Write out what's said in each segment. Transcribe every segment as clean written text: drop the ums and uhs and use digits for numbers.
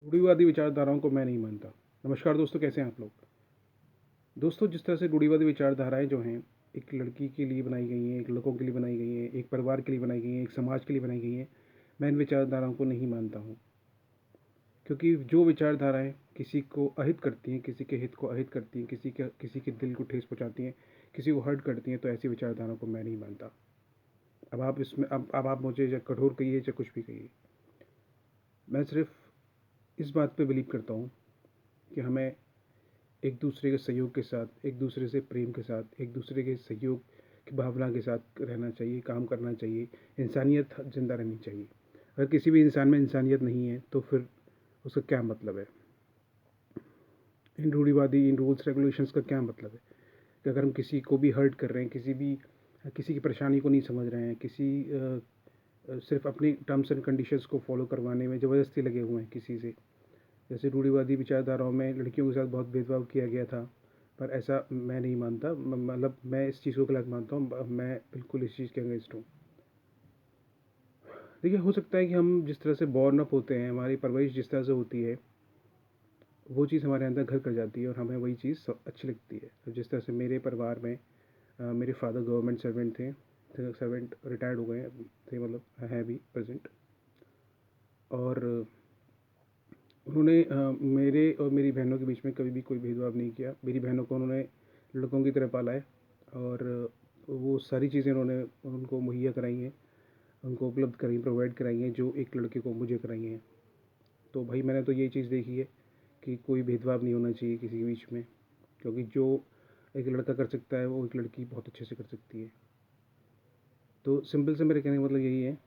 रूढ़िवादी विचारधाराओं को मैं नहीं मानता। नमस्कार दोस्तों, कैसे हैं आप लोग। दोस्तों, जिस तरह से रूढ़िवादी विचारधाराएं जो हैं एक लड़की के लिए बनाई गई हैं, एक लड़कों के लिए बनाई गई हैं, एक परिवार के लिए बनाई गई हैं, एक समाज के लिए बनाई गई हैं, मैं इन विचारधाराओं को नहीं मानता हूँ। क्योंकि जो विचारधाराएं किसी को अहित करती हैं, किसी के हित को अहित करती हैं, किसी के दिल को ठेस पहुँचाती हैं, किसी को हर्ट करती हैं, तो ऐसी विचारधाराओं को मैं नहीं मानता। अब आप मुझे चाहे कठोर कहिए चाहे कुछ भी कहिए, मैं सिर्फ इस बात पे बिलीव करता हूँ कि हमें एक दूसरे के सहयोग के साथ, एक दूसरे से प्रेम के साथ, एक दूसरे के सहयोग की भावना के साथ रहना चाहिए, काम करना चाहिए, इंसानियत ज़िंदा रहनी चाहिए। अगर किसी भी इंसान में इंसानियत नहीं है तो फिर उसका क्या मतलब है। इन रूल्स रेगुलेशंस का क्या मतलब है कि अगर हम किसी को भी हर्ट कर रहे हैं, किसी की परेशानी को नहीं समझ रहे हैं, सिर्फ अपनी टर्म्स एंड कंडीशंस को फॉलो करवाने में ज़बरदस्ती लगे हुए हैं किसी से। जैसे रूढ़िवादी विचारधाराओं में लड़कियों के साथ बहुत भेदभाव किया गया था, पर ऐसा मैं नहीं मानता। मतलब मैं इस चीज़ को गलत मानता हूँ। मैं बिल्कुल इस चीज़ के अगेंस्ट हूँ। देखिए, हो सकता है कि हम जिस तरह से बॉर्न अप होते हैं, हमारी परवरिश जिस तरह से होती है, वो चीज़ हमारे अंदर घर कर जाती है और हमें वही चीज़ अच्छी लगती है। तो जिस तरह से मेरे परिवार में मेरे फादर गवर्नमेंट सर्वेंट थे, सर्वेंट रिटायर्ड हो गए थे, मतलब हैं भी प्रेजेंट। और उन्होंने मेरे और मेरी बहनों के बीच में कभी भी कोई भेदभाव नहीं किया। मेरी बहनों को उन्होंने लड़कों की तरह पाला है और वो सारी चीज़ें उन्होंने उनको मुहैया कराई हैं, उनको उपलब्ध कराई, प्रोवाइड कराई हैं, जो एक लड़के को मुझे कराई हैं। तो भाई, मैंने तो ये चीज़ देखी है कि कोई भेदभाव नहीं होना चाहिए किसी के बीच में, क्योंकि जो एक लड़का कर सकता है वो एक लड़की बहुत अच्छे से कर सकती है। तो सिंपल से मेरे कहने का मतलब यही है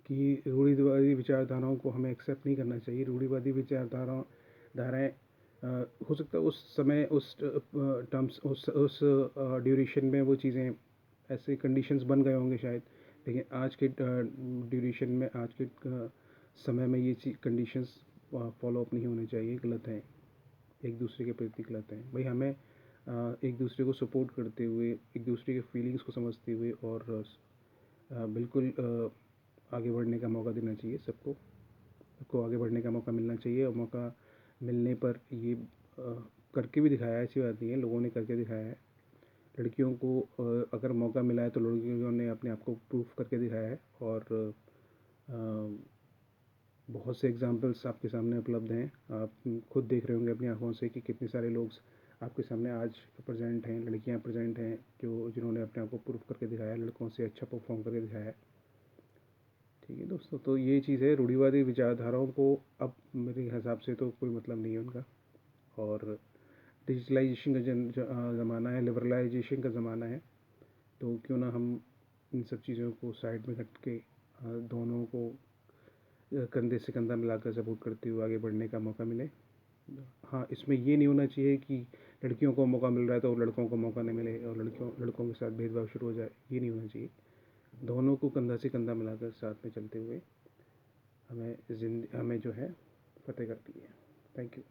कि रूढ़िवादी विचारधाराओं को हमें एक्सेप्ट नहीं करना चाहिए। रूढ़िवादी धाराएं हो सकता है उस समय, उस टर्म्स, उस ड्यूरेशन में वो चीज़ें, ऐसे कंडीशंस बन गए होंगे शायद, लेकिन आज के ड्यूरेशन में, आज के समय में ये चीज कंडीशंस फॉलो अप नहीं होने चाहिए, गलत हैं, एक दूसरे के प्रति गलत हैं। भाई, हमें एक दूसरे को सपोर्ट करते हुए, एक दूसरे के फीलिंग्स को समझते हुए और बिल्कुल आगे बढ़ने का मौका देना चाहिए सबको। सबको आगे बढ़ने का मौका मिलना चाहिए, और मौका मिलने पर ये करके भी दिखाया है, ऐसी बात नहीं है, लोगों ने करके दिखाया है। लड़कियों को अगर मौका मिला है तो लड़कियों ने अपने आप को प्रूफ करके दिखाया है। और बहुत से एग्जांपल्स आपके सामने उपलब्ध हैं। आप खुद देख रहे होंगे अपनी आंखों से कि कितने सारे लोग आपके सामने आज प्रेजेंट हैं, लड़कियां प्रेजेंट हैं, जिन्होंने अपने आप को प्रूफ करके दिखाया है, लड़कों से अच्छा परफॉर्म करके दिखाया है। ठीक है दोस्तों, तो ये चीज़ है। रूढ़िवादी विचारधाराओं को अब मेरे हिसाब से तो कोई मतलब नहीं है उनका। और डिजिटलाइजेशन का ज़माना है, लिबरलाइजेशन का ज़माना है, तो क्यों ना हम इन सब चीज़ों को साइड में रख के दोनों को कंधे से कंधा मिलाकर सपोर्ट करते हुए आगे बढ़ने का मौका मिले। हाँ, इसमें ये नहीं होना चाहिए कि लड़कियों को मौका मिल रहा है तो लड़कों को मौका नहीं मिले, और लड़कों के साथ भेदभाव शुरू हो जाए। ये नहीं होना चाहिए। दोनों को कंधा से कंधा मिलाकर साथ में चलते हुए हमें जो है फतेह करती है। Thank you.